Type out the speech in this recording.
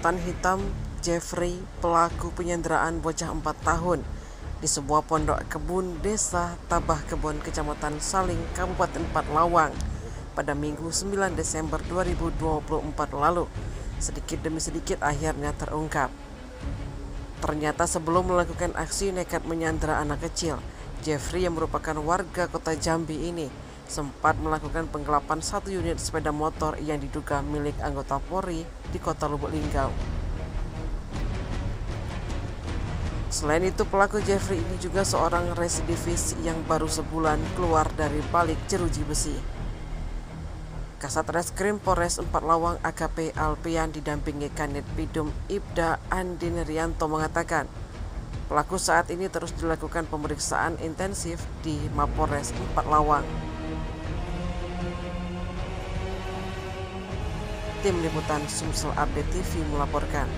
ketakutan hitam Jeffrey, pelaku penyanderaan bocah 4 tahun di sebuah pondok kebun desa Tabah Kebon, Kecamatan Saling, Kabupaten Lawang pada Minggu 9 Desember 2024 lalu, sedikit demi sedikit akhirnya terungkap. Ternyata sebelum melakukan aksi nekat menyandera anak kecil, Jeffrey yang merupakan warga kota Jambi ini sempat melakukan penggelapan satu unit sepeda motor yang diduga milik anggota Polri di kota Lubuk Linggau. Selain itu, pelaku Jeffrey ini juga seorang residivis yang baru sebulan keluar dari balik jeruji besi. Kasat Reskrim Polres 4 Lawang AKP Alpian didampingi Kanit Bidum Ibda Andin Rianto mengatakan, pelaku saat ini terus dilakukan pemeriksaan intensif di Mapolres 4 Lawang. Tim Liputan Sumsel Update TV melaporkan.